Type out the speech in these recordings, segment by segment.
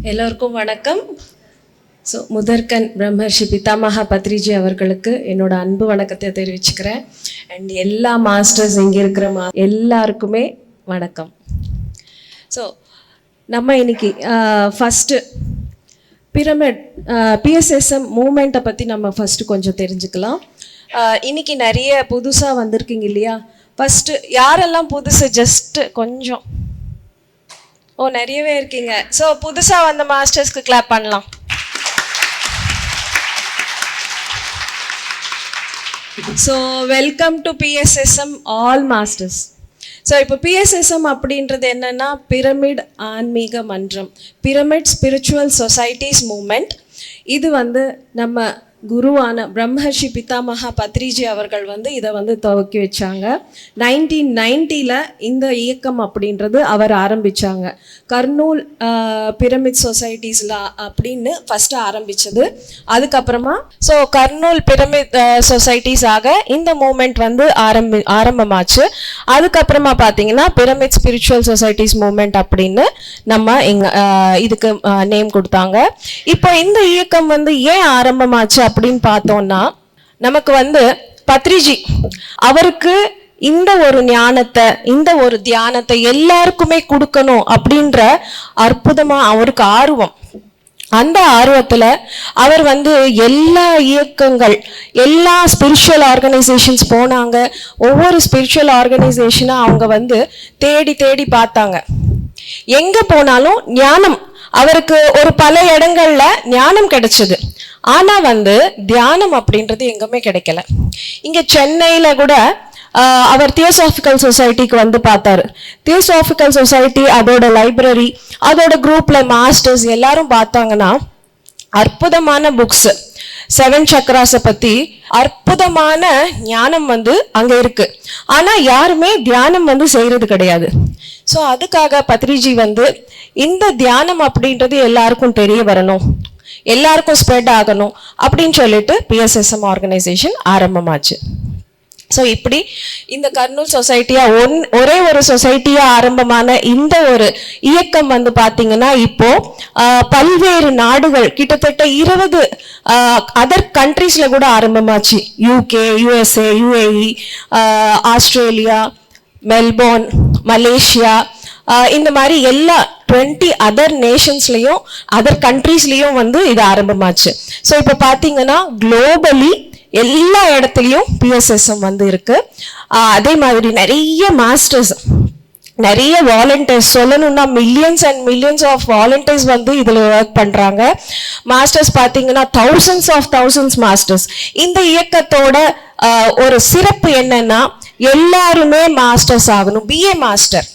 எல்லோருக்கும் வணக்கம். ஸோ முதற்கண் பிரம்மர்ஷி பிதாமகா பத்ரிஜி அவர்களுக்கு என்னோட அன்பு வணக்கத்தை தெரிவிச்சுக்கிறேன். அண்ட் எல்லா மாஸ்டர்ஸ் இங்கே இருக்கிற எல்லாருக்குமே வணக்கம். ஸோ நம்ம இன்னைக்கு ஃபஸ்ட்டு பிரமிட் பிஎஸ்எஸ்எம் மூமெண்ட்டை பற்றி நம்ம ஃபஸ்ட்டு கொஞ்சம் தெரிஞ்சுக்கலாம். இன்னைக்கு நிறைய புதுசாக வந்திருக்கீங்க இல்லையா? ஃபஸ்ட்டு யாரெல்லாம் புதுசு ஜஸ்ட்டு கொஞ்சம் நிறையவே இருக்கீங்க. ஸோ புதுசாக வந்த மாஸ்டர்ஸ்க்கு கிளாப் பண்ணலாம். So welcome to PSSM all masters. So இப்போ பிஎஸ்எஸ்எம் அப்படின்றது என்னென்னா பிரமிட் ஆன்மீக மன்றம், பிரமிட் ஸ்பிரிச்சுவல் சொசைட்டிஸ் மூமெண்ட். இது நம்ம குருவான பிரம்மர்ஷி பிதாமகா பத்ரிஜி அவர்கள் இதை துவக்கி வச்சாங்க. 1990 இந்த இயக்கம் அப்படின்றது அவர் ஆரம்பித்தாங்க. கர்னூல் பிரமிட் சொசைட்டிஸில் அப்படின்னு ஃபஸ்ட்டு ஆரம்பித்தது. அதுக்கப்புறமா ஸோ கர்னூல் பிரமிட் சொசைட்டிஸாக இந்த மூமெண்ட் ஆரம்பமாச்சு. அதுக்கப்புறமா பார்த்தீங்கன்னா பிரமிட் ஸ்பிரிச்சுவல் சொசைட்டிஸ் மூமெண்ட் அப்படின்னு நம்ம இதுக்கு நேம் கொடுத்தாங்க. இப்போ இந்த இயக்கம் ஏன் ஆரம்பமாச்சு அப்படின்னு பார்த்தோம்னா, நமக்கு பத்ரிஜி அவருக்கு இந்த ஒரு ஞானத்தை, இந்த ஒரு தியானத்தை எல்லாருக்குமே கொடுக்கணும் அப்படின்ற அற்புதமா அவருக்கு ஆர்வம். அந்த ஆர்வத்துல அவர் எல்லா இயக்கங்கள், எல்லா ஸ்பிரிச்சுவல் ஆர்கனைசேஷன்ஸ் போனாங்க. ஒவ்வொரு ஸ்பிரிச்சுவல் ஆர்கனைசேஷனை அவங்க தேடி தேடி பார்த்தாங்க. எங்க போனாலும் ஞானம் அவருக்கு ஒரு பல இடங்கள்ல ஞானம் கிடைச்சது. ஆனா தியானம் அப்படின்றது எங்குமே கிடைக்கல. இங்க சென்னையில கூட அவர் தியோசாபிக்கல் சொசைட்டிக்கு பார்த்தாரு. தியோசாபிக்கல் சொசைட்டி அதோட லைப்ரரி, அதோட குரூப்ல மாஸ்டர்ஸ் எல்லாரும் பார்த்தாங்கன்னா அற்புதமான புக்ஸ், 7 சக்கராஸை பத்தி அற்புதமான ஞானம் அங்க இருக்கு. ஆனா யாருமே தியானம் செய்யறது கிடையாது. ஸோ அதுக்காக பத்ரிஜி இந்த தியானம் அப்படின்றது எல்லாருக்கும் தெரிய வரணும், எல்லாருக்கும் ஸ்ப்ரெட் ஆகணும் அப்படின்னு சொல்லிட்டு பிஎஸ்எஸ்எம் ஆர்கனைசேஷன் ஆரம்பமாச்சு. ஸோ இப்படி இந்த கர்னூல் சொசைட்டியா ஒரே ஒரு சொசைட்டியா ஆரம்பமான இந்த ஒரு இயக்கம் பார்த்தீங்கன்னா இப்போ பல்வேறு நாடுகள், கிட்டத்தட்ட 20 அதர் கண்ட்ரீஸ்ல கூட ஆரம்பமாச்சு. UK, USA, UAE, Australia, Melbourne, Malaysia, இந்த மாதிரி எல்லா 20 அதர் நேஷன்ஸ்லயும் அதர் கண்ட்ரீஸ்லயும் இது ஆரம்பமாச்சு. ஸோ இப்போ பார்த்தீங்கன்னா குளோபலி எல்லா இடத்துலையும் பிஎஸ்எஸ்எம் இருக்கு. அதே மாதிரி நிறைய மாஸ்டர்ஸ், நிறைய வாலண்டியர்ஸ், சொல்லணும்னா millions and millions of volunteers இதுல ஒர்க் பண்றாங்க. மாஸ்டர்ஸ் பார்த்தீங்கன்னா thousands மாஸ்டர்ஸ். இந்த இயக்கத்தோட ஒரு சிறப்பு என்னன்னா, எல்லாருமே மாஸ்டர்ஸ் ஆகணும். Be a master,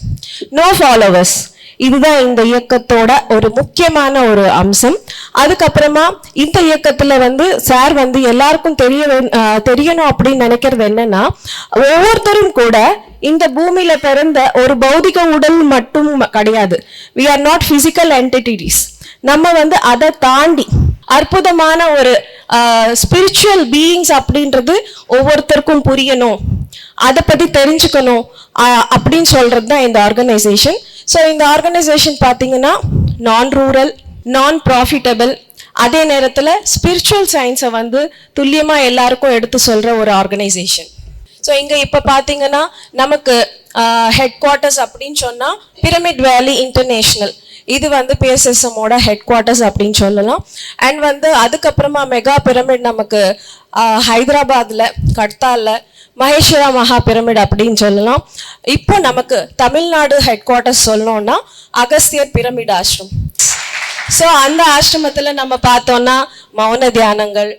no followers. இதுதான் இந்த இயக்கத்தோட ஒரு முக்கியமான ஒரு அம்சம். அதுக்கப்புறமா இந்த இயக்கத்துல சார் எல்லாருக்கும் தெரியணும் அப்படின்னு நினைக்கிறது என்னன்னா, ஒவ்வொருத்தரும் கூட இந்த பூமியில பிறந்த ஒரு பௌதிக உடல் மட்டும் கிடையாது. we are not physical entities. நம்ம அதை தாண்டி அற்புதமான ஒரு ஸ்பிரிச்சுவல் பீயிங்ஸ் அப்படின்றது ஒவ்வொருத்தருக்கும் புரியணும், அதை பத்தி தெரிஞ்சுக்கணும் அப்படின்னு சொல்றது தான் இந்த ஆர்கனைசேஷன். ஸோ இந்த ஆர்கனைசேஷன் பார்த்தீங்கன்னா நான் ரூரல், நான் ப்ராஃபிட்டபிள், அதே நேரத்தில் ஸ்பிரிச்சுவல் சயின்ஸை துல்லியமாக எல்லாருக்கும் எடுத்து சொல்கிற ஒரு ஆர்கனைசேஷன். ஸோ இங்கே இப்போ பார்த்தீங்கன்னா நமக்கு ஹெட் குவார்ட்டர்ஸ் அப்படின்னு சொன்னால் பிரமிட் வேலி இன்டர்நேஷ்னல், இது பிஎஸ்எஸ்எம்மோட ஹெட் குவார்ட்டர்ஸ் அப்படின்னு சொல்லலாம். அண்ட் அதுக்கப்புறமா மெகா பிரமிட் நமக்கு ஹைதராபாத்ல, கட்தால, மகேஸ்வரா மகா பிரமிட் அப்படின்னு சொல்லலாம். இப்போ நமக்கு தமிழ்நாடு ஹெட் குவார்ட்டர்ஸ் சொல்லணும்னா அகஸ்தியர் பிரமிட் ஆசிரம். ஸோ அந்த ஆசிரமத்தில் நம்ம பார்த்தோம்னா மௌன தியானங்கள்,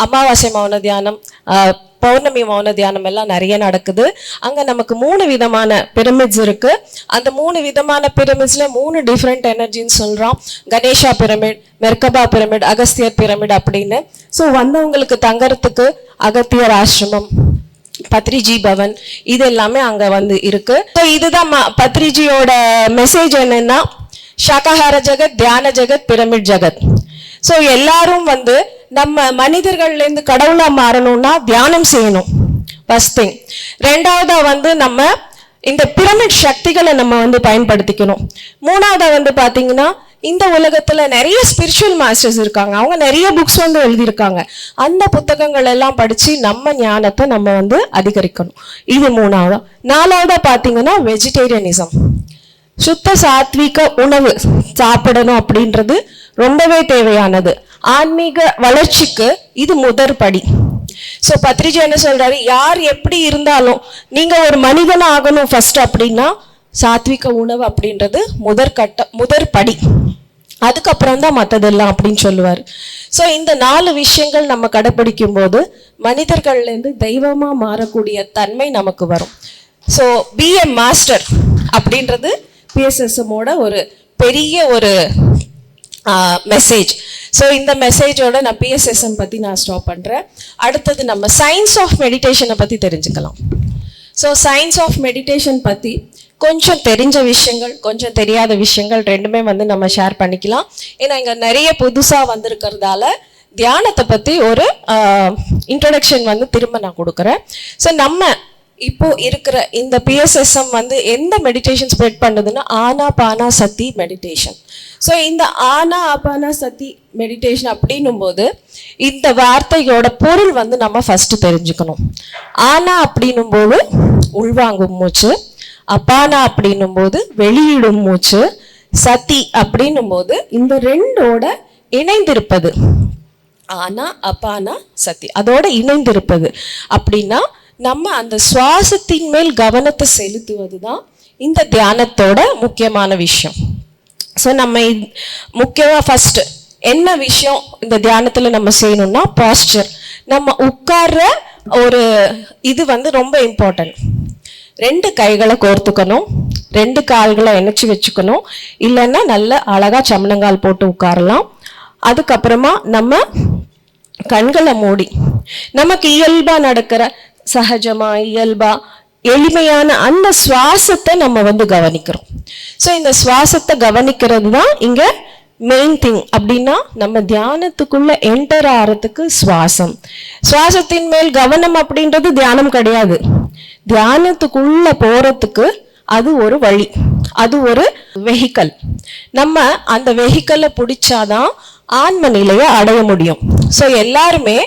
அமாவாசை மௌன தியானம், பௌர்ணமி மௌன தியானம் எல்லாம் நிறைய நடக்குது. அங்கே நமக்கு 3 விதமான பிரமிட்ஸ் இருக்கு. அந்த 3 விதமான பிரமிட்ஸ்ல 3 டிஃப்ரெண்ட் எனர்ஜின்னு சொல்றோம். Ganesha pyramid, Merkaba pyramid, Agasthiyar pyramid அப்படின்னு. ஸோ வந்தவங்களுக்கு தங்கறதுக்கு அகத்தியர் ஆசிரமம், பத்ரிஜி பவன், இது எல்லாமே அங்க இருக்கு. ஸோ இதுதான் பத்ரிஜியோட மெசேஜ் என்னன்னா, சாகாஹார ஜகத், தியான ஜகத், பிரமிட் ஜகத். ஸோ எல்லாரும் நம்ம மனிதர்கள்ல இருந்து கடவுளா மாறணும்னா தியானம் செய்யணும் ஃபர்ஸ்ட் திங். ரெண்டாவதா நம்ம இந்த பிரமிட் சக்திகளை நம்ம வந்து பயன்படுத்திக்கணும். மூணாவதா வந்து பாத்தீங்கன்னா, இந்த உலகத்துல நிறைய ஸ்பிரிச்சுவல் மாஸ்டர்ஸ் இருக்காங்க. அவங்க நிறைய புக்ஸ் வந்து எழுதியிருக்காங்க. அந்த புத்தகங்கள் எல்லாம் படிச்சு நம்ம ஞானத்தை நம்ம வந்து அதிகரிக்கணும். இது மூணாவதா. நாலாவதா பாத்தீங்கன்னா வெஜிடேரியனிசம். சுத்த சாத்விக உணவு சாப்பிடணும் அப்படின்றது ரொம்பவே தேவையானது. ஆன்மீக வளர்ச்சிக்கு இது முதற் படி. ஸோ பத்ரிஜி என்ன சொல்றாரு, யார் எப்படி இருந்தாலும் நீங்க ஒரு மனிதன் ஆகணும் ஃபர்ஸ்ட் அப்படின்னா சாத்விக உணவு அப்படின்றது முதற் படி. அதுக்கப்புறம் தான் மற்றதெல்லாம் அப்படின்னு சொல்லுவார். ஸோ இந்த 4 விஷயங்கள் நம்ம கடைப்பிடிக்கும் போது மனிதர்கள்லேருந்து தெய்வமா மாறக்கூடிய தன்மை நமக்கு வரும். ஸோ பி எ மாஸ்டர் அப்படின்றது பிஎஸ்எஸ்எம்மோட ஒரு பெரிய ஒரு மெசேஜ். ஸோ இந்த மெசேஜோட நான் பிஎஸ்எஸ்எம் பற்றி நான் ஸ்டாப் பண்ணுறேன். அடுத்தது நம்ம சயின்ஸ் ஆஃப் மெடிடேஷனை பற்றி தெரிஞ்சுக்கலாம். ஸோ சயின்ஸ் ஆஃப் மெடிடேஷன் பற்றி கொஞ்சம் தெரிஞ்ச விஷயங்கள், கொஞ்சம் தெரியாத விஷயங்கள் ரெண்டுமே வந்து நம்ம ஷேர் பண்ணிக்கலாம். ஏன்னா இங்கே நிறைய புதுசாக வந்திருக்கிறதால தியானத்தை பற்றி ஒரு இன்ட்ரடக்ஷன் வந்து திரும்ப நான் கொடுக்குறேன். ஸோ நம்ம இப்போ இருக்கிற இந்த பிஎஸ்எஸ்எம் வந்து எந்த மெடிடேஷன் ஸ்ப்ரெட் பண்ணுதுன்னா ஆனாபானா சதி மெடிடேஷன். ஸோ இந்த ஆனாபானா சதி மெடிடேஷன் அப்படின்னும் போது இந்த வார்த்தையோட பொருள் வந்து நம்ம ஃபர்ஸ்ட் தெரிஞ்சுக்கணும். ஆனா அப்படின்னும் போது உள்வாங்கும் மூச்சு, அப்பானா அப்படின்னும் போது வெளியிடும் மூச்சு, சதி அப்படின்னும் போது இந்த ரெண்டோட இணைந்திருப்பது. ஆனா அப்பானா சதி அதோட இணைந்திருப்பது அப்படின்னா நம்ம அந்த சுவாசத்தின் மேல் கவனத்தை செலுத்துவது தான் இந்த தியானத்தோட முக்கியமான விஷயம். ஸோ நம்ம முக்கியமாக ஃபர்ஸ்ட் என்ன விஷயம் இந்த தியானத்தில் நம்ம செய்யணும்னா பாஸ்டர். நம்ம உட்கார்ற ஒரு இது வந்து ரொம்ப இம்பார்ட்டன்ட். 2 கைகளை கோர்த்துக்கணும், 2 கால்களை இணைச்சி வச்சுக்கணும். இல்லைன்னா நல்ல அழகா சமணங்கால் போட்டு உட்காரலாம். அதுக்கப்புறமா நம்ம கண்களை மூடி நமக்கு இயல்பா நடக்கிற சகஜமா இயல்பா எளிமையான அந்த சுவாசத்தை நம்ம வந்து கவனிக்கிறோம். ஸோ இந்த சுவாசத்தை கவனிக்கிறது தான் இங்க மெயின் திங். அப்படின்னா நம்ம தியானத்துக்குள்ள என்டர் ஆகிறதுக்கு சுவாசத்தின் மேல் கவனம் அப்படின்றது தியானம் கிடையாது. தியானத்துக்குள்ள போறதுக்கு அது ஒரு வழி, அது ஒரு வெஹிக்கல். நம்ம அந்த வெஹிக்கலை பிடிச்சாதான் ஆன்ம நிலையை அடைய முடியும். ஸோ எல்லாருமே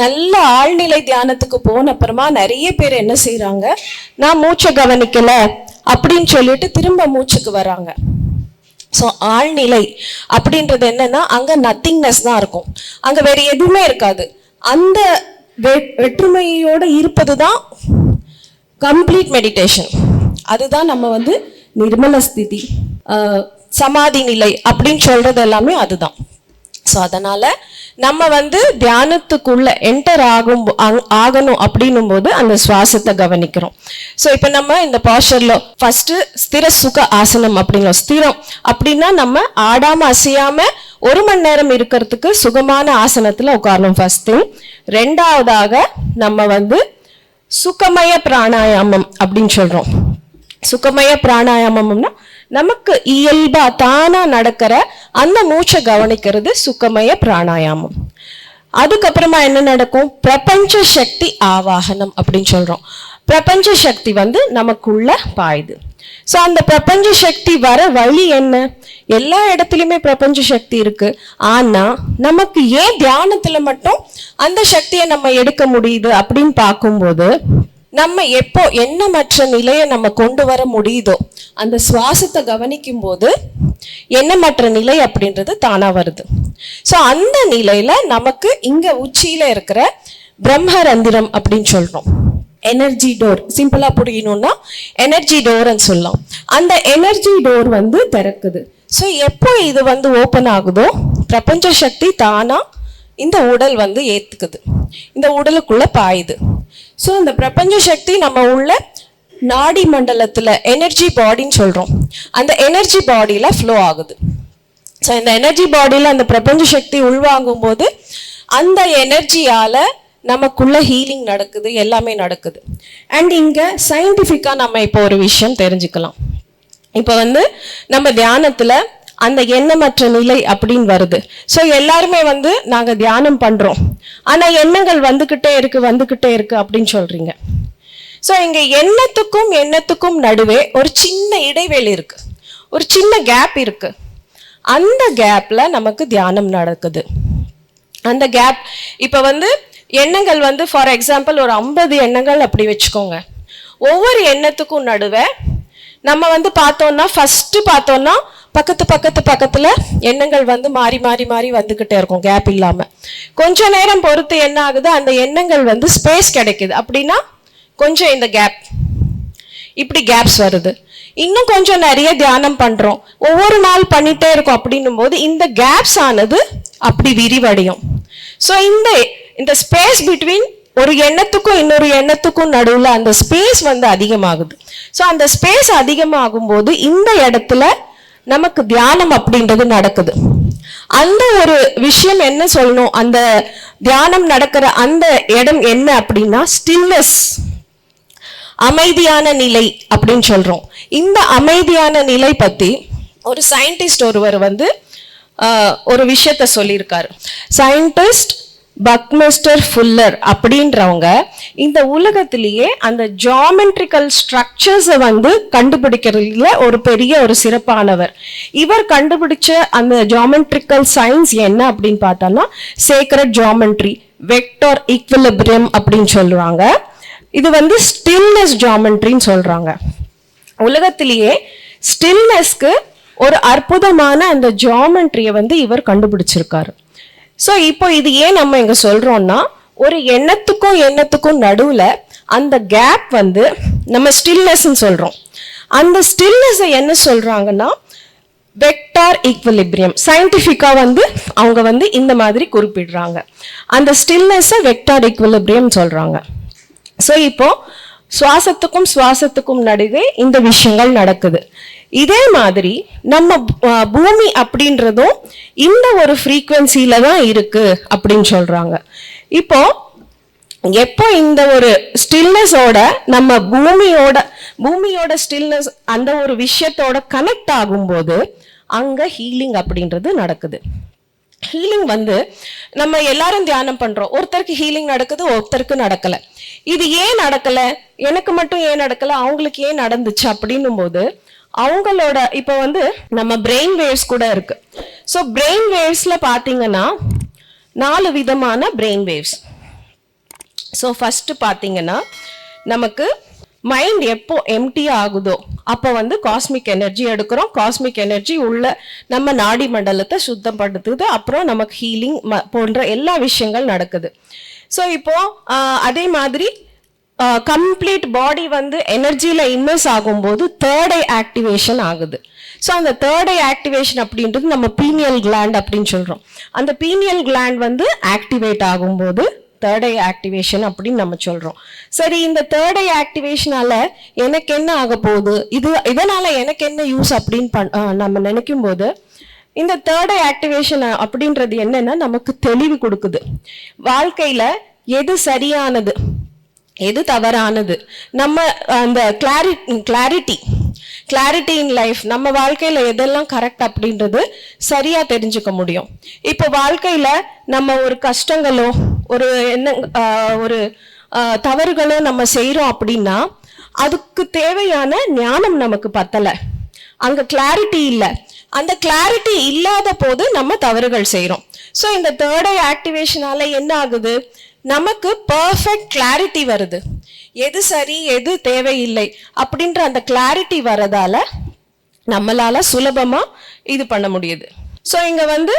நல்ல ஆழ்நிலை தியானத்துக்கு போன அப்புறமா நிறைய பேர் என்ன செய்யறாங்க, நான் மூச்சை கவனிக்கல அப்படின்னு சொல்லிட்டு திரும்ப மூச்சுக்கு வராங்க. ஸோ ஆழ்நிலை அப்படின்றது என்னன்னா அங்க நத்திங்னஸ் தான் இருக்கும், அங்க வேற எதுவுமே இருக்காது. அந்த வெற்றுமையோட இருப்பது தான் கம்ப்ளீட் மெடிடேஷன். அதுதான் நம்ம வந்து நிர்மல ஸ்திதி, சமாதி நிலை அப்படின்னு சொல்றது எல்லாமே அதுதான். ஸோ அதனால நம்ம வந்து தியானத்துக்குள்ள என்டர் ஆகணும் அப்படின்னும் போது அந்த சுவாசத்தை கவனிக்கிறோம். ஸோ இப்போ நம்ம இந்த பாஸ்டர்ல ஃபர்ஸ்ட் ஸ்திர சுக ஆசனம் அப்படிங்கிற ஸ்திரம் அப்படின்னா நம்ம ஆடாம அசையாம 1 மணி நேரம் இருக்கிறதுக்கு சுகமான ஆசனத்துல உட்காரணும் ஃபர்ஸ்ட் திங். 2ஆவதாக நம்ம வந்து சுகமய பிராணாயாமம் அப்படின்னு சொல்றோம். சுகமய பிராணாயாமம்னா நமக்கு இயல்பா தானா நடக்கிற அந்த மூச்சை கவனிக்கிறது சுகமய பிராணாயாமம். அதுக்கப்புறமா என்ன நடக்கும், பிரபஞ்ச சக்தி ஆவாகனம் அப்படின்னு சொல்றோம். பிரபஞ்ச சக்தி வந்து நமக்குள்ள பாயுது. ஸோ அந்த பிரபஞ்ச சக்தி வர வழி என்ன, எல்லா இடத்துலையுமே பிரபஞ்ச சக்தி இருக்கு. ஆனா நமக்கு ஏன் தியானத்துல மட்டும் அந்த சக்தியை நம்ம எடுக்க முடியுது அப்படின்னு பார்க்கும்போது, நம்ம எப்போ எண்ணமற்ற நிலையை நம்ம கொண்டு வர முடியுதோ அந்த சுவாசத்தை கவனிக்கும் போது எண்ணமற்ற நிலை அப்படின்றது தானா வருது. ஸோ அந்த நிலையில நமக்கு இங்க உச்சியில இருக்கிற பிரம்மரந்திரம் அப்படின்னு சொல்றோம். எனர்ஜி டோர், சிம்பிளா புரியணும்னா எனர்ஜி டோர்ன்னு சொல்லலாம். அந்த எனர்ஜி டோர் வந்து திறக்குது. ஸோ எப்போ இது வந்து ஓப்பன் ஆகுதோ பிரபஞ்ச சக்தி தானா இந்த உடல் வந்து ஏத்துக்குது, இந்த உடலுக்குள்ள பாயுது. ஸோ இந்த பிரபஞ்ச சக்தி நம்ம உள்ள நாடி மண்டலத்துல எனர்ஜி பாடின்னு சொல்றோம், அந்த எனர்ஜி பாடியில ஃப்ளோ ஆகுது. ஸோ இந்த எனர்ஜி பாடியில அந்த பிரபஞ்ச சக்தி உள்வாங்கும் போது அந்த எனர்ஜியால நமக்குள்ள ஹீலிங் நடக்குது, எல்லாமே நடக்குது. அண்ட் இங்க சயின்டிஃபிக்கா நம்ம இப்போ ஒரு விஷயம் தெரிஞ்சுக்கலாம். இப்போ வந்து நம்ம தியானத்துல அந்த எண்ணமற்ற நிலை அப்படின்னு வருது. ஸோ எல்லாருமே வந்து நாங்க தியானம் பண்றோம், ஆனா எண்ணங்கள் வந்துகிட்டே இருக்கு அப்படின்னு சொல்றீங்க. ஸோ இங்க எண்ணத்துக்கும் நடுவே ஒரு சின்ன இடைவெளி இருக்கு, ஒரு சின்ன கேப் இருக்கு. அந்த கேப்ல நமக்கு தியானம் நடக்குது. அந்த கேப் இப்ப எண்ணங்கள் ஃபார் எக்ஸாம்பிள் ஒரு 50 எண்ணங்கள் அப்படி வச்சுக்கோங்க. ஒவ்வொரு எண்ணத்துக்கும் நடுவே நம்ம பார்த்தோம்னா ஃபர்ஸ்ட் பார்த்தோம்னா பக்கத்துல எண்ணங்கள் மாறி மாறி மாறி வந்துகிட்டே இருக்கும் கேப் இல்லாம. கொஞ்ச நேரம் பொறுத்து என்ன ஆகுது, அந்த எண்ணங்கள் ஸ்பேஸ் கிடைக்குது. அப்படின்னா கொஞ்சம் இந்த கேப், இப்படி கேப்ஸ் வருது. இன்னும் கொஞ்சம் நிறைய தியானம் பண்றோம், ஒவ்வொரு நாள் பண்ணிட்டே இருக்கும். அப்படின்னும் போது இந்த கேப்ஸ் ஆனது அப்படி விரிவடையும். ஸோ இந்த ஸ்பேஸ் பிட்வீன் ஒரு எண்ணத்துக்கும் இன்னொரு எண்ணத்துக்கும் நடுவில் அந்த ஸ்பேஸ் அதிகமாகுது. ஸோ அந்த ஸ்பேஸ் அதிகமாகும் போது இந்த இடத்துல நமக்கு தியானம் அப்படின்றது நடக்குது. அந்த ஒரு விஷயம் என்ன சொல்லணும், அந்த தியானம் நடக்கிற அந்த இடம் என்ன அப்படின்னா ஸ்டில்னஸ், அமைதியான நிலை அப்படின்னு சொல்றோம். இந்த அமைதியான நிலை பத்தி ஒரு சயின்டிஸ்ட் ஒருவர் ஒரு விஷயத்த சொல்லியிருக்காரு. சயின்டிஸ்ட் பக்மிஸ்டர் ஃபுல்லர் அப்படின்றவங்க இந்த உலகத்திலேயே அந்த ஜியோமெட்ரிக்கல் ஸ்ட்ரக்சர்ஸை கண்டுபிடிக்கிறதுல ஒரு பெரிய ஒரு சிறப்பானவர். இவர் கண்டுபிடிச்ச அந்த ஜியோமெட்ரிக்கல் சயின்ஸ் என்ன அப்படின்னு பார்த்தோம்னா சேக்ரட் ஜியோமெட்ரி, வெக்டார் ஈக்விலிபிரியம் அப்படின்னு சொல்றாங்க. இது ஸ்டில்னஸ் ஜியோமெட்ரின்னு சொல்றாங்க. உலகத்திலேயே ஸ்டில்னஸ்க்கு ஒரு அற்புதமான அந்த ஜியோமெட்ரியை இவர் கண்டுபிடிச்சிருக்காரு. ஸோ இப்போ இது ஏன் நம்ம இங்க சொல்றோம்னா, ஒரு எண்ணத்துக்கும் நடுவுல அந்த கேப் நம்ம ஸ்டில்னஸ்ன்னு சொல்றோம். அந்த ஸ்டில்னஸ் என்ன சொல்றாங்கன்னா வெக்டார் ஈக்விலிபிரியம். சயின்டிஃபிக்கா அவங்க இந்த மாதிரி குறிப்பிடுறாங்க. அந்த ஸ்டில்னஸ் வெக்டார் ஈக்விலிபிரியம் சொல்றாங்க. ஸோ இப்போ சுவாசத்துக்கும் நடுவே இந்த விஷயங்கள் நடக்குது. இதே மாதிரி நம்ம பூமி அப்படின்றதும் இந்த ஒரு ஃப்ரீக்வன்சில தான் இருக்கு அப்படின்னு சொல்றாங்க. எப்போ இந்த ஒரு ஸ்டில்னஸோட நம்ம பூமியோட ஸ்டில்னஸ் அந்த ஒரு விஷயத்தோட கனெக்ட் ஆகும்போது அங்க ஹீலிங் அப்படின்றது நடக்குது. ஹீலிங் நம்ம எல்லாரும் தியானம் பண்றோம், ஒருத்தருக்கு ஹீலிங் நடக்குது, ஒருத்தருக்கு நடக்கல. இது ஏன் நடக்கல, எனக்கு மட்டும் ஏன் நடக்கல, அவங்களுக்கு ஏன் நடந்துச்சு அப்படின்னும் போது அவங்களோட இப்போ நம்ம பிரெயின் வேவ்ஸ் கூட இருக்கு. ஸோ பிரெயின் வேவ்ஸ்ல பாத்தீங்கன்னா 4 விதமான பிரெயின் வேவ்ஸ். ஸோ ஃபர்ஸ்ட் பாத்தீங்கன்னா நமக்கு மைண்ட் எப்போ எம்டி ஆகுதோ அப்போ காஸ்மிக் எனர்ஜி எடுக்கிறோம். காஸ்மிக் எனர்ஜி உள்ள நம்ம நாடி மண்டலத்தை சுத்தப்படுத்துது. அப்புறம் நமக்கு ஹீலிங் போன்ற எல்லா விஷயங்கள் நடக்குது. ஸோ இப்போ அதே மாதிரி கம்ப்ளீட் பாடி எனர்ஜியில இன்வெஸ் ஆகும்போது தேர்ட் ஐ ஆக்டிவேஷன் ஆகுது. ஸோ அந்த தேர்ட் ஐ ஆக்டிவேஷன் அப்படின்றது நம்ம பீனியல் கிளாண்ட் அப்படின்னு சொல்றோம். அந்த பீனியல் கிளாண்ட் ஆக்டிவேட் ஆகும்போது தேர்ட் ஐ ஆக்டிவேஷன் அப்படின்னு நம்ம சொல்றோம். சரி, இந்த தேர்ட் ஐ ஆக்டிவேஷனால எனக்கு என்ன ஆக போகுது, இதனால எனக்கு என்ன யூஸ் அப்படின்னு நம்ம நினைக்கும் போது இந்த தேர்ட் ஐ ஆக்டிவேஷன் அப்படின்றது என்னன்னா நமக்கு தெளிவு கொடுக்குது. வாழ்க்கையில எது சரியானது எது தவறானது, நம்ம அந்த கிளாரிட்டி இன் லைஃப், நம்ம வாழ்க்கையில எதெல்லாம் கரெக்ட் அப்படின்றது சரியா தெரிஞ்சுக்க முடியும். இப்போ வாழ்க்கையில நம்ம ஒரு கஷ்டங்களோ ஒரு தவறுகளோ நம்ம செய்யறோம் அப்படின்னா அதுக்கு தேவையான ஞானம் நமக்கு பத்தல, அங்க கிளாரிட்டி இல்லை. அந்த கிளாரிட்டி இல்லாத போது நம்ம தவறுகள் செய்யறோம். ஸோ இந்த தேர்ட் ஐ ஆக்டிவேஷனால என்ன ஆகுது, நமக்கு பர்ஃபெக்ட் கிளாரிட்டி வருது, எது சரி எது தேவையில்லை அப்படின்ற அந்த கிளாரிட்டி வரதால நம்மளால சுலபமா இது பண்ண முடியுது. ஸோ இங்க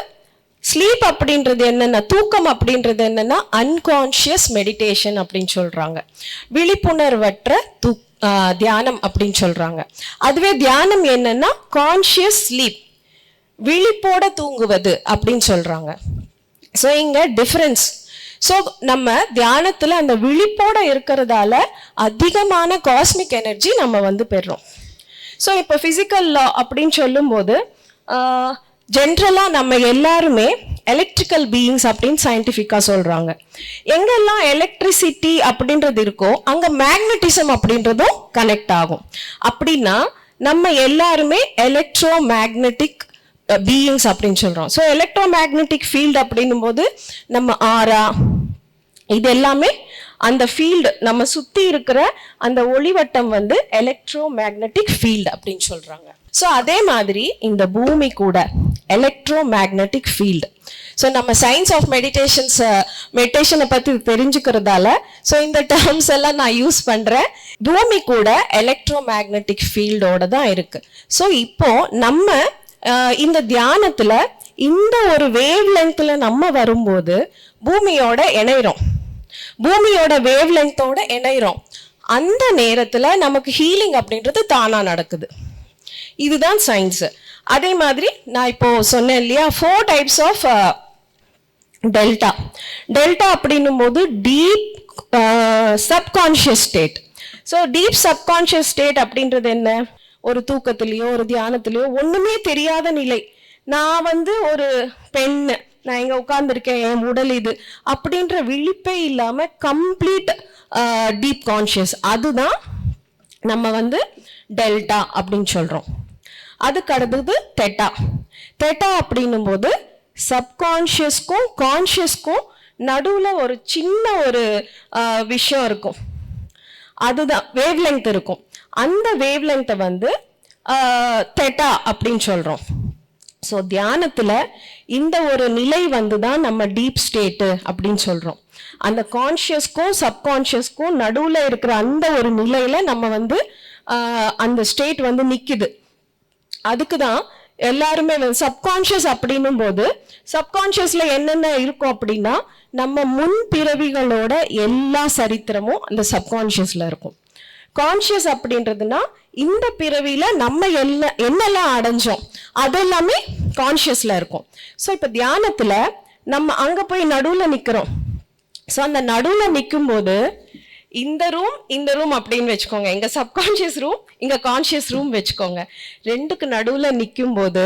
ஸ்லீப் அப்படின்றது என்னன்னா, தூக்கம் அப்படின்றது என்னன்னா அன்கான்ஷியஸ் மெடிடேஷன் அப்படின்னு சொல்றாங்க. விழிப்புணர்வற்ற தியானம் அப்படின்னு சொல்றாங்க. அதுவே தியானம் என்னன்னா கான்ஷியஸ் ஸ்லீப், விழிப்போட தூங்குவது அப்படின்னு சொல்றாங்க. ஸோ இங்க டிஃபரன்ஸ். ஸோ நம்ம தியானத்துல அந்த விழிப்போட இருக்கிறதால அதிகமான காஸ்மிக் எனர்ஜி நம்ம பெறுறோம். ஸோ இப்போ பிசிக்கல் லா அப்படின்னு சொல்லும் போது ஜென்ரலா நம்ம எல்லாருமே எலக்ட்ரிக்கல் பீயிங்ஸ் அப்படின்னு சயின்டிஃபிக்கா சொல்றாங்க. எங்கெல்லாம் எலக்ட்ரிசிட்டி அப்படின்றது இருக்கோ அங்க மேக்னட்டிசம் அப்படின்றதும் கனெக்ட் ஆகும். அப்படின்னா நம்ம எல்லாருமே எலக்ட்ரோ மேக்னெட்டிக் பீயிங்ஸ் அப்படின்னு சொல்றோம். ஸோ எலக்ட்ரோ மேக்னெட்டிக் ஃபீல்டு அப்படின்னும் போது நம்ம ஆரா இது எல்லாமே அந்த ஃபீல்டு நம்ம சுத்தி இருக்கிற அந்த ஒளிவட்டம் வந்து எலக்ட்ரோ மேக்னெட்டிக் ஃபீல்டு அப்படின்னு சொல்றாங்க. ஸோ அதே மாதிரி இந்த பூமி கூட எலக்ட்ரோ மேக்னெட்டிக் ஃபீல்டு. ஸோ நம்ம சயின்ஸ் ஆஃப் மெடிடேஷனை பற்றி தெரிஞ்சுக்கிறதால ஸோ இந்த டேர்ம்ஸ் எல்லாம் நான் யூஸ் பண்ணுறேன். பூமி கூட எலக்ட்ரோ மேக்னெட்டிக் ஃபீல்டோட தான் இருக்கு. ஸோ இப்போ நம்ம இந்த தியானத்தில் இந்த ஒரு வேவ் லென்த்ல நம்ம வரும்போது பூமியோட இணைகிறோம், பூமியோட வேவ் லென்த்தோட இணைகிறோம். அந்த நேரத்தில் நமக்கு ஹீலிங் அப்படின்றது தானாக நடக்குது. இதுதான் சயின்ஸ். அதே மாதிரி நான் இப்போ சொன்னேன் இல்லையா, 4 types ஆஃப் டெல்டா. டெல்டா அப்படின்னும் போது deep subconscious state. So deep subconscious state அப்படின்றது என்ன? ஒரு தூக்கத்திலேயோ ஒரு தியானத்திலேயோ ஒண்ணுமே தெரியாத நிலை. நான் வந்து ஒரு பெண்ணு, நான் இங்க உட்கார்ந்துருக்கேன், என் உடல் இது அப்படின்ற விழிப்பே இல்லாம கம்ப்ளீட் டீப் கான்ஷியஸ், அதுதான் நம்ம வந்து டெல்டா அப்படின்னு சொல்றோம். அதுக்கு அடுத்தது தெட்டா. தெட்டா அப்படின்னும் போது சப்கான்ஷியஸ்க்கும் கான்ஷியஸ்க்கும் நடுவுல ஒரு சின்ன ஒரு விஷயம் இருக்கும், அதுதான் வேவ் லென்த் இருக்கும். அந்த வேவ் லென்த்தை வந்து தெட்டா அப்படின்னு சொல்றோம். ஸோ தியானத்துல இந்த ஒரு நிலை வந்து தான் நம்ம டீப் ஸ்டேட்டு அப்படின்னு சொல்றோம். அந்த கான்ஷியஸ்க்கும் சப்கான்ஷியஸ்க்கும் நடுவுல இருக்கிற அந்த ஒரு நிலையில நம்ம வந்து அந்த ஸ்டேட் வந்து நிக்குது. அதுக்கு தான் எல்லாருமே சப்கான்ஷியஸ் அப்படின்னும் போது சப்கான்ஷியஸ்ல என்னென்ன இருக்கும் அப்படின்னா நம்ம முன் பிறவிகளோட எல்லா சரித்திரமும் அந்த சப்கான்ஷியஸ்ல இருக்கும். கான்ஷியஸ் அப்படின்றதுனா இந்த பிறவியில நம்ம என்னெல்லாம் அடைஞ்சோம் அதெல்லாமே கான்ஷியஸ்ல இருக்கும். ஸோ இப்ப தியானத்துல நம்ம அங்க போய் நடுவுல நிக்கிறோம். ஸோ அந்த நடுவுல நிற்கும் போது இந்த ரூம் அப்படின்னு வச்சுக்கோங்க, இங்க சப்கான்ஷியஸ் ரூம், இங்க கான்ஷியஸ் ரூம் வச்சுக்கோங்க. ரெண்டுக்கு நடுவுல நிற்கும் போது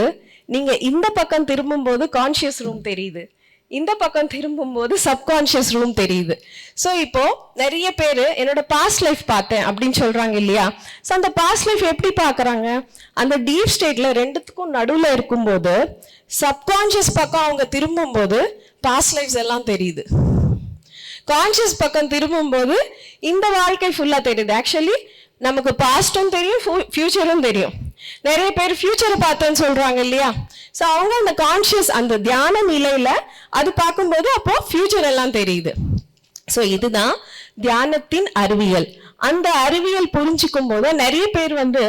நீங்க இந்த பக்கம் திரும்பும் போது கான்ஷியஸ் ரூம் தெரியுது, இந்த பக்கம் திரும்பும் போது சப்கான்ஷியஸ் ரூம் தெரியுது. ஸோ இப்போ நிறைய பேர் என்னோட பாஸ்ட் லைஃப் பார்த்தேன் அப்படின்னு சொல்றாங்க இல்லையா. ஸோ அந்த பாஸ்ட் லைஃப் எப்படி பாக்குறாங்க? அந்த டீப் ஸ்டேட்ல ரெண்டுத்துக்கும் நடுவுல இருக்கும்போது சப்கான்ஷியஸ் பக்கம் அவங்க திரும்பும் போது பாஸ்ட் லைஃப்ஸ் எல்லாம் தெரியுது, கான்ஷியஸ் பக்கம் திரும்பும் போது இந்த வாழ்க்கை ஃபுல்லா தெரியுது. ஆக்சுவலி நமக்கு பாஸ்டும் தெரியும், ஃபியூச்சரும் தெரியும். நிறைய பேர் ஃபியூச்சரை பார்த்தேன்னு சொல்றாங்க இல்லையா. ஸோ அவங்க அந்த கான்ஷியஸ் அந்த தியான நிலையில அது பார்க்கும்போது அப்போ ஃபியூச்சர் எல்லாம் தெரியுது. ஸோ இதுதான் தியானத்தின் அறிவியல். அந்த அறிவியல் புரிஞ்சுக்கும் போது நிறைய பேர் வந்து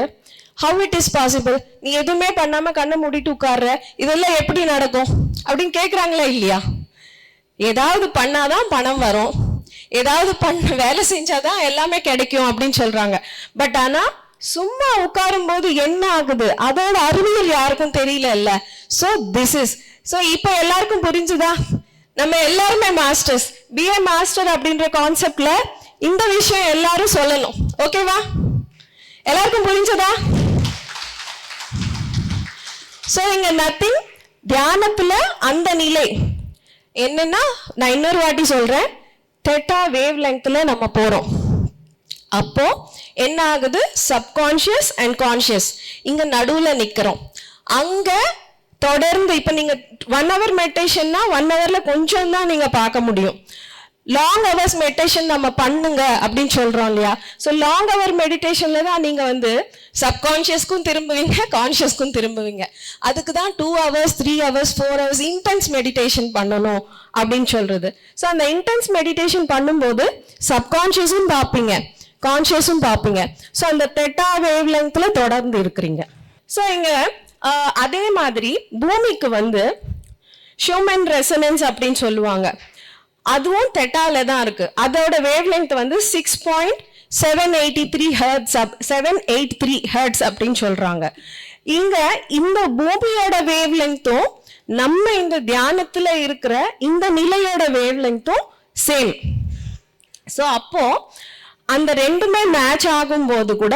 ஹவு இட் இஸ் பாசிபிள், நீ எதுவுமே பண்ணாம கண்ணை மூடிட்டு உட்கார்ற, இதெல்லாம் எப்படி நடக்கும் அப்படின்னு கேட்குறாங்களா இல்லையா. ஏதாவது பண்ணாதான் பணம் வரும், ஏதாவது வேலை செஞ்சாதான் எல்லாமே கிடைக்கும் அப்படின்னு சொல்றாங்க. பட் ஆனா சும்மா உட்காரும் போது என்ன ஆகுது அதோட அறிவியல் யாருக்கும் தெரியல இல்ல. சோ திஸ் இஸ் சோ இப்போ எல்லாருக்கும் புரிஞ்சுதா? நம்ம எல்லாருமே மாஸ்டர்ஸ், பிஏ மாஸ்டர் அப்படின்ற கான்செப்ட்ல இந்த விஷயம் எல்லாரும் சொல்லணும். ஓகேவா? எல்லாருக்கும் புரிஞ்சதா? சோ இங்க நத்திங். தியானத்துல அந்த நிலை என்னன்னா, நான் இன்னொரு வாட்டி சொல்றேன், தெட்டா வேவ் லெங்க்ல நம்ம போறோம். அப்போ என்ன ஆகுது? சப்கான்ஷியஸ் அண்ட் கான்ஷியஸ் இங்க நடுவுல நிக்கிறோம். அங்க தொடர்ந்து இப்ப நீங்க 1 hour மெடிடேஷன்னா 1 hourல கொஞ்சம் தான் நீங்க பார்க்க முடியும். லாங் ஹவர்ஸ் மெடிடேஷன் நம்ம பண்ணுங்க அப்படின்னு சொல்றோம் இல்லையா. ஸோ லாங் ஹவர் மெடிடேஷன்ல தான் நீங்க வந்து சப்கான்ஷியஸ்க்கும் திரும்புவீங்க, கான்ஷியஸ்க்கும் திரும்புவீங்க. அதுக்கு தான் 2 hours 3 hours 4 hours intense meditation பண்ணணும் அப்படின்னு சொல்றது. ஸோ அந்த இன்டென்ஸ் மெடிடேஷன் பண்ணும்போது சப்கான்ஷியஸும் பார்ப்பீங்க, கான்ஷியஸும் பார்ப்பீங்க. ஸோ அந்த தெட்டா வேவ் லெங்க்ல தொடர்ந்து இருக்கிறீங்க. ஸோ இங்க அதே மாதிரி பூமிக்கு வந்து ஷூமன் ரெசனன்ஸ் அப்படின்னு சொல்லுவாங்க, அதுவும் தெட்டால தான் இருக்கு. அதோட வேவ் லெங்த் வந்து 6.783 ஹெர்ட்ஸ் அப்படின்னு சொல்றாங்க. இங்க இந்த பூமியோட வேவ் லெங்த்தும் நம்ம இந்த தியானத்துல இருக்கிற இந்த நிலையோட வேவ் லெங்த்தும் சேம். ஸோ அப்போ அந்த ரெண்டுமே மேட்ச் ஆகும் போது கூட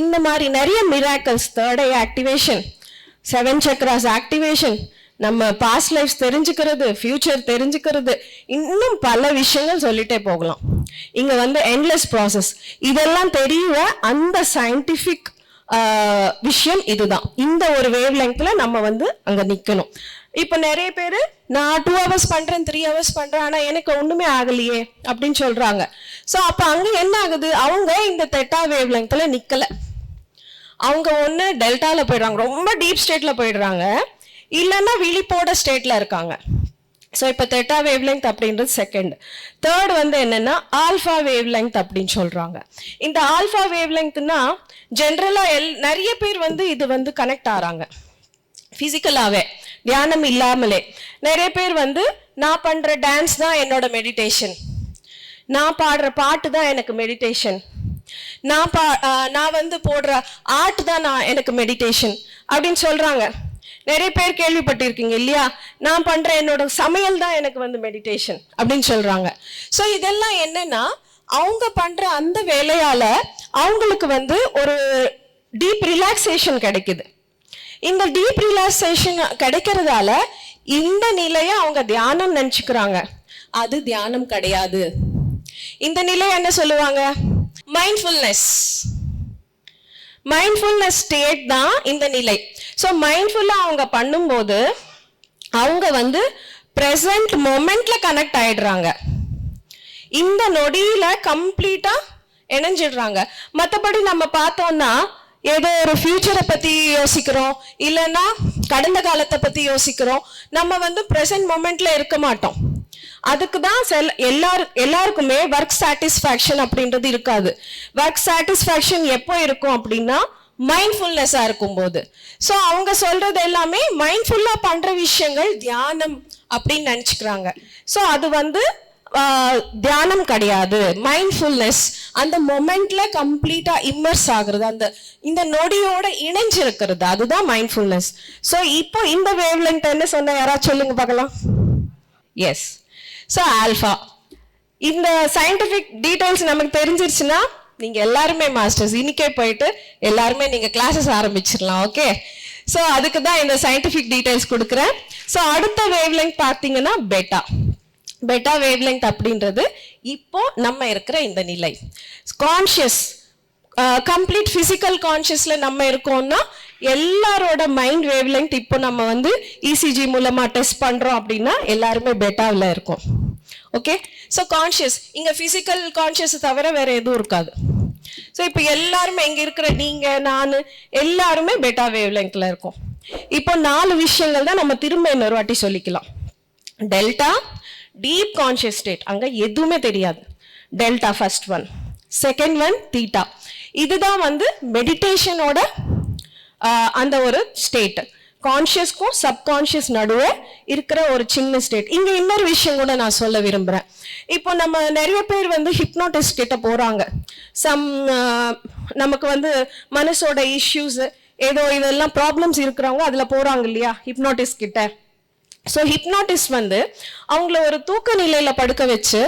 இந்த மாதிரி நிறைய மிராக்கிள்ஸ், தேர்ட் ஐ ஆக்டிவேஷன், 7 சக்ராஸ் ஆக்டிவேஷன், நம்ம பாஸ்ட் லைஃப் தெரிஞ்சுக்கிறது, ஃபியூச்சர் தெரிஞ்சுக்கிறது, இன்னும் பல விஷயங்கள் சொல்லிட்டே போகலாம். இங்க வந்து எண்ட்லெஸ் ப்ராசஸ். இதெல்லாம் தெரிய அந்த சயின்டிஃபிக் விஷயம் இதுதான். இந்த ஒரு வேவ் லெங்க்ல நம்ம வந்து அங்க நிக்கணும். இப்போ நிறைய பேர் நான் 2 hours பண்றேன், 3 hours பண்றேன், ஆனா எனக்கு ஒண்ணுமே ஆகலையே அப்படின்னு சொல்றாங்க. ஸோ அப்ப அங்க என்ன ஆகுது, அவங்க இந்த தெட்டா வேவ் லெங்க்ல நிக்கல. அவங்க ஒண்ணு டெல்டால போயிடுறாங்க, ரொம்ப டீப் ஸ்டேட்ல போயிடுறாங்க, இல்லைன்னா விழிப்போட ஸ்டேட்ல இருக்காங்க. ஸோ இப்போ தெட்டா வேவ் லெங்க் அப்படின்றது செகண்ட். தேர்ட் வந்து என்னன்னா ஆல்ஃபா வேவ் லெங்க் அப்படின்னு சொல்றாங்க. இந்த ஆல்ஃபா வேவ் லெங்க்னா ஜென்ரலா நிறைய பேர் வந்து இது வந்து கனெக்ட் ஆறாங்க பிசிக்கலாவே, தியானம் இல்லாமலே. நிறைய பேர் வந்து நான் பண்ற டான்ஸ் தான் என்னோட மெடிடேஷன், நான் பாடுற பாட்டு தான் எனக்கு மெடிடேஷன், நான் வந்து போடுற ஆர்ட் தான் எனக்கு மெடிடேஷன் அப்படின்னு சொல்றாங்க. நிறைய பேர் கேள்விப்பட்டிருக்கீங்க இல்லையா, நான் பண்ற என்னோட சமையல் தான் எனக்கு வந்து மெடிடேஷன் அப்படின்னு சொல்றாங்க. ஸோ இதெல்லாம் என்னன்னா அவங்க பண்ற அந்த வேலையால அவங்களுக்கு வந்து ஒரு டீப் ரிலாக்ஸேஷன் கிடைக்குது. இந்த டீப் ரிலாக்ஸேஷன் கிடைக்கிறதால இந்த நிலையை அவங்க தியானம் நினைச்சுக்கிறாங்க. அது தியானம் கிடையாது. இந்த நிலை என்ன சொல்லுவாங்க, மைண்ட்ஃபுல்னஸ். மைண்ட்ஃபுல்னஸ் ஸ்டேட் தான் இந்த நிலை. ஸோ மைண்ட்ஃபுல்லா அவங்க பண்ணும்போது அவங்க வந்து ப்ரெசன்ட் மொமெண்ட்ல கனெக்ட் ஆயிடுறாங்க. இந்த நொடியில கம்ப்ளீட்டா இணைஞ்சிடுறாங்க. மற்றபடி நம்ம பார்த்தோம்னா ஏதோ ஒரு ஃபியூச்சரை பத்தி யோசிக்கிறோம், இல்லைன்னா கடந்த காலத்தை பத்தி யோசிக்கிறோம், நம்ம வந்து ப்ரெசன்ட் மொமெண்ட்ல இருக்க மாட்டோம். அதுக்கு தான் எல்லாருக்குமே ஒர்க் சாட்டிஸ்ஃபேக்ஷன் அப்படின்றது இருக்காது. ஒர்க் சாட்டிஸ்ஃபேக்ஷன் எப்போ இருக்கும் அப்படின்னா மைண்ட்ஃபுல்னஸா இருக்கும் போது. ஸோ அவங்க சொல்றது எல்லாமே மைண்ட்ஃபுல்லா பண்ற விஷயங்கள் தியானம் அப்படின்னு நினைச்சுக்கிறாங்க. ஸோ அது வந்து தியானம் கிடையாது. மைண்ட்ஃபுல்னஸ் அந்த மொமெண்ட்ல கம்ப்ளீட்டா இம்மர்ஸ் ஆகுறது, அந்த இந்த நொடியோட இணைஞ்சிருக்கிறது, அதுதான் மைண்ட்ஃபுல்னஸ். ஸோ இப்போ இந்த வேவ் லெங்த் என்ன சொன்ன, யாராவது சொல்லுங்க பார்க்கலாம். எஸ். So alpha. இந்த சயின்டிஃபிக் டீடைல்ஸ் நமக்கு தெரிஞ்சிருச்சுன்னா நீங்க எல்லாருமே மாஸ்டர்ஸ். இன்னைக்கே போயிட்டு எல்லாருமே நீங்க கிளாஸஸ் ஆரம்பிச்சிடலாம். ஓகே. ஸோ அதுக்கு தான் இந்த சயின்டிஃபிக் டீடைல்ஸ் கொடுக்குறேன். ஸோ அடுத்த வேவ் லெங்த் பார்த்தீங்கன்னா பெட்டா. பெட்டா வேவ் லெங்த் அப்படின்றது இப்போ நம்ம இருக்கிற இந்த நிலை, கான்ஷியஸ், கம்ப்ளீட் பிசிக்கல் கான்ஷியஸ்ல நம்ம இருக்கோம்னா எல்லாரோட மைண்ட் வேவ் லெங்த் இப்போ நம்ம வந்து இசிஜி மூலமா டெஸ்ட் பண்றோம் அப்படின்னா எல்லாருமே பெட்டாவில் இருக்கும். ஓகே. ஸோ கான்ஷியஸ் இங்க பிசிக்கல் கான்ஷியஸ் தவிர வேற எதுவும் இருக்காது. ஸோ இப்போ எல்லாருமே இங்க இருக்கிற நீங்க, நான் எல்லாருமே பெட்டா வேவ் லெங்க்ல இருக்கோம். இப்போ 4 விஷயங்கள் தான் நம்ம திரும்ப இன்னொரு வாட்டி சொல்லிக்கலாம். டெல்டா டீப் கான்ஷியஸ் ஸ்டேட், அங்க எதுவுமே தெரியாது. Delta first one. Second one theta. இதுதான் வந்து மெடிடேஷனோட அந்த ஒரு ஸ்டேட், கான்ஷியஸ்க்கும் சப்கான்ஷியஸ் நடுவே இருக்கிற ஒரு சின்ன ஸ்டேட். இங்க இன்னொரு விஷயம் கூட நான் சொல்ல விரும்புறேன். இப்போ நம்ம நிறைய பேர் வந்து ஹிப்னோட்டிஸ்ட் கிட்ட போறாங்க. நமக்கு வந்து மனசோட இஷ்யூஸ் ஏதோ இதெல்லாம் ப்ராப்ளம்ஸ் இருக்கிறவங்க அதுல போறாங்க இல்லையா ஹிப்னோட்டிஸ்ட் கிட்ட. ஸோ ஹிப்னாட்டிஸ்ட் வந்து அவங்கள ஒரு தூக்க நிலையில படுக்க வச்சு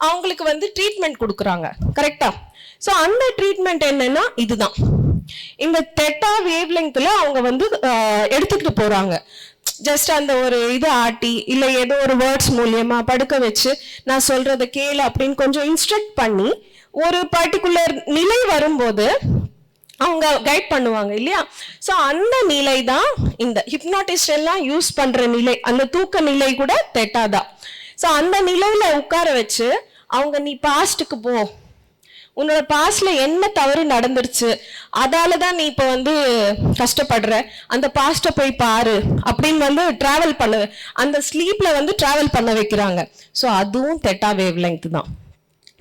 அவங்களுக்கு வந்து ட்ரீட்மெண்ட் கொடுக்குறாங்க. கரெக்டா? ஸோ அந்த ட்ரீட்மெண்ட் என்னன்னா இதுதான். இந்த தெட்டா வேவ் லெங்க்ல அவங்க வந்து எடுத்துக்கிட்டு போறாங்க. ஜஸ்ட் அந்த ஒரு இது ஆட்டி இல்லை ஏதோ ஒரு வேர்ட்ஸ் மூலியமா படுக்க வச்சு நான் சொல்றதை கேளு அப்படின்னு கொஞ்சம் இன்ஸ்ட்ரக்ட் பண்ணி ஒரு பர்டிகுலர் நிலை வரும்போது அவங்க கைட் பண்ணுவாங்க இல்லையா. ஸோ அந்த நிலை தான் இந்த ஹிப்னாட்டிஸ்ட் எல்லாம் யூஸ் பண்ற நிலை. அந்த தூக்க நிலை கூட தெட்டாதான். ஸோ அந்த நிலையில உட்கார வச்சு அவங்க நீ பாஸ்டுக்கு போ, உன்னோட பாஸ்ட்ல என்ன தவறு நடந்துருச்சு, அதால தான் நீ இப்போ வந்து கஷ்டப்படுற, அந்த பாஸ்ட்டை போய் பாரு அப்படின்னு வந்து டிராவல் பண்ண, அந்த ஸ்லீப்ல வந்து டிராவல் பண்ண வைக்கிறாங்க. ஸோ அதுவும் தெட்டா வேவ் லெங்த் தான்.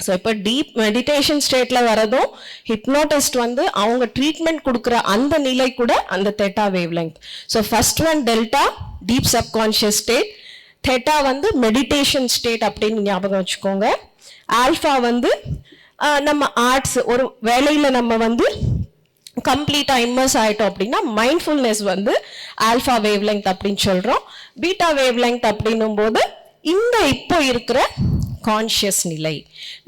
ஸோ இப்போ டீப் மெடிடேஷன் ஸ்டேட்ல வரதும் ஹிப்னோட்டிஸ்ட் வந்து அவங்க ட்ரீட்மெண்ட் கொடுக்குற அந்த நிலை கூட அந்த theta wavelength. So first one delta deep subconscious state, theta வந்து மெடிடேஷன் ஸ்டேட் அப்படின்னு ஞாபகம் வச்சுக்கோங்க. ஆல்ஃபா வந்து நம்ம ஆர்ட்ஸ் ஒரு வேலையில நம்ம வந்து கம்ப்ளீட்டா இம்மர்ஸ் ஆயிட்டோம் அப்படின்னா மைண்ட்ஃபுல்னஸ் வந்து ஆல்ஃபா வேவ் லெங்த் அப்படின்னு சொல்றோம். பீட்டா வேவ் லெங்த் அப்படின்னும் போது இந்த இப்போ இருக்கிற கான்ஷியஸ் நிலை.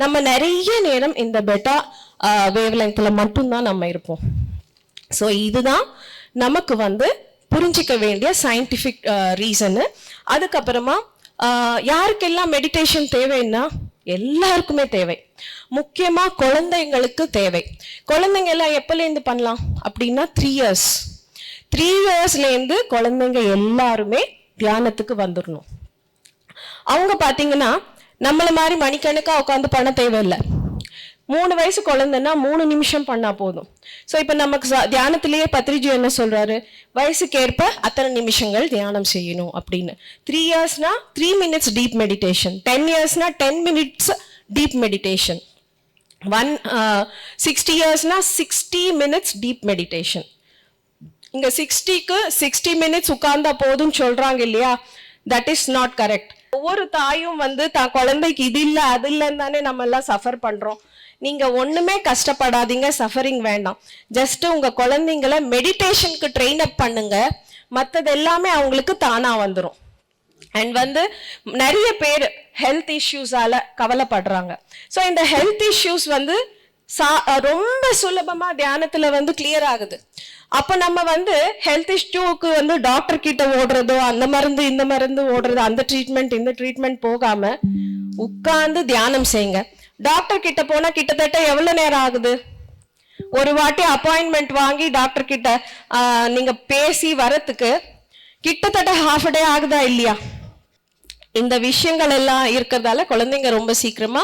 நம்ம நிறைய நேரம் இந்த பெட்டா வேவ் லெங்க்ல மட்டும்தான் நம்ம இருப்போம். ஸோ இதுதான் நமக்கு வந்து புரிஞ்சிக்க வேண்டிய சயின்டிஃபிக் ரீசனு. அதுக்கப்புறமா யாருக்கெல்லாம் மெடிடேஷன் தேவைன்னா எல்லாருக்குமே தேவை. முக்கியமா குழந்தைங்களுக்கு தேவை. குழந்தைங்க எல்லாம் எப்பலேருந்து பண்ணலாம் அப்படின்னா 3 years. 3 yearsலேருந்து குழந்தைங்க எல்லாருமே தியானத்துக்கு வந்துடணும். அவங்க பார்த்தீங்கன்னா நம்மள மாதிரி மணிக்கணக்கா உட்காந்து பண்ண தேவையில்லை. 3 வயசு குழந்தைன்னா 3 நிமிஷம் பண்ணா போதும். ஸோ இப்போ நமக்கு தியானத்திலேயே பத்ரிஜி என்ன சொல்றாரு, வயசுக்கேற்ப அத்தனை நிமிஷங்கள் தியானம் செய்யணும் அப்படின்னு. 3 yearsனா 3 minutes deep meditation, 10 yearsனா 10 minutes deep meditation, 60 yearsனா 60 minutes deep meditation. இங்க 60க்கு 60 minutes உட்கார்ந்தா போதும் சொல்றாங்க இல்லையா, தட் இஸ் நாட் கரெக்ட். ஒவ்வொரு தாயும் வந்து தான் குழந்தைக்கு இது இல்லை அது இல்லைன்னு தானே நம்ம எல்லாம் சஃபர் பண்றோம். நீங்க ஒண்ணுமே கஷ்டப்படாதீங்க, சஃபரிங் வேண்டாம். ஜஸ்ட் உங்க குழந்தைங்களை மெடிடேஷனுக்கு ட்ரெயின் அப் பண்ணுங்க, மற்றது எல்லாமே அவங்களுக்கு தானா வந்துடும். அண்ட் வந்து நிறைய பேர் ஹெல்த் இஷ்யூஸால கவலைப்படுறாங்க. ஸோ இந்த ஹெல்த் இஷ்யூஸ் வந்து ரொம்ப சுலபமா தியானத்துல வந்து கிளியர் ஆகுது. அப்ப நம்ம வந்து ஹெல்த் இஷ்யூக்கு வந்து டாக்டர் கிட்ட ஓடுறதோ, அந்த மருந்து இந்த மருந்து ஓடுறதோ, அந்த ட்ரீட்மெண்ட் இந்த ட்ரீட்மெண்ட் போகாம உட்கார்ந்து தியானம் செய்யுங்க. டாக்டர் கிட்ட போனா கிட்டத்தட்ட எவ்வளவு நேரம் ஆகுது? ஒரு வாட்டி அப்பாயின்மெண்ட் வாங்கி டாக்டர் கிட்ட நீங்க பேசி வரத்துக்கு கிட்டத்தட்ட ½ டே ஆகுதா இல்லையா? இந்த விஷயங்கள் எல்லாம் இருக்கிறதால குழந்தைங்க ரொம்ப சீக்கிரமா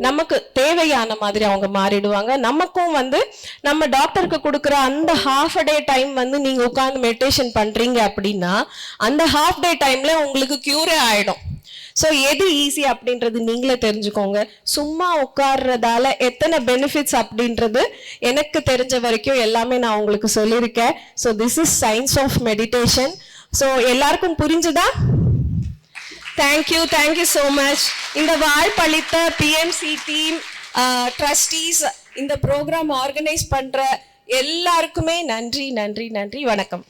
நமக்கு தேவையான மாதிரி அவங்க மாறிடுவாங்க. நமக்கும் வந்து நம்ம டாக்டருக்கு கொடுக்குற அந்த ½ டே டைம் வந்து நீங்க உட்கார்ந்து மெடிடேஷன் பண்றீங்க அப்படின்னா அந்த ½ டே டைம்ல உங்களுக்கு கியூரே ஆயிடும். ஸோ எது ஈஸி அப்படின்றது நீங்களே தெரிஞ்சுக்கோங்க. சும்மா உட்கார்றதால எத்தனை பெனிஃபிட்ஸ் அப்படின்றது எனக்கு தெரிஞ்ச வரைக்கும் எல்லாமே நான் உங்களுக்கு சொல்லியிருக்கேன். So this is science of meditation. So எல்லாருக்கும் புரிஞ்சுதா? Thank you so much. இந்த வாய்ப்பளித்த PMC டீம், ட்ரஸ்டீஸ், இந்த ப்ரோக்ராம் ஆர்கனைஸ் பண்ற எல்லாருக்குமே நன்றி. வணக்கம்.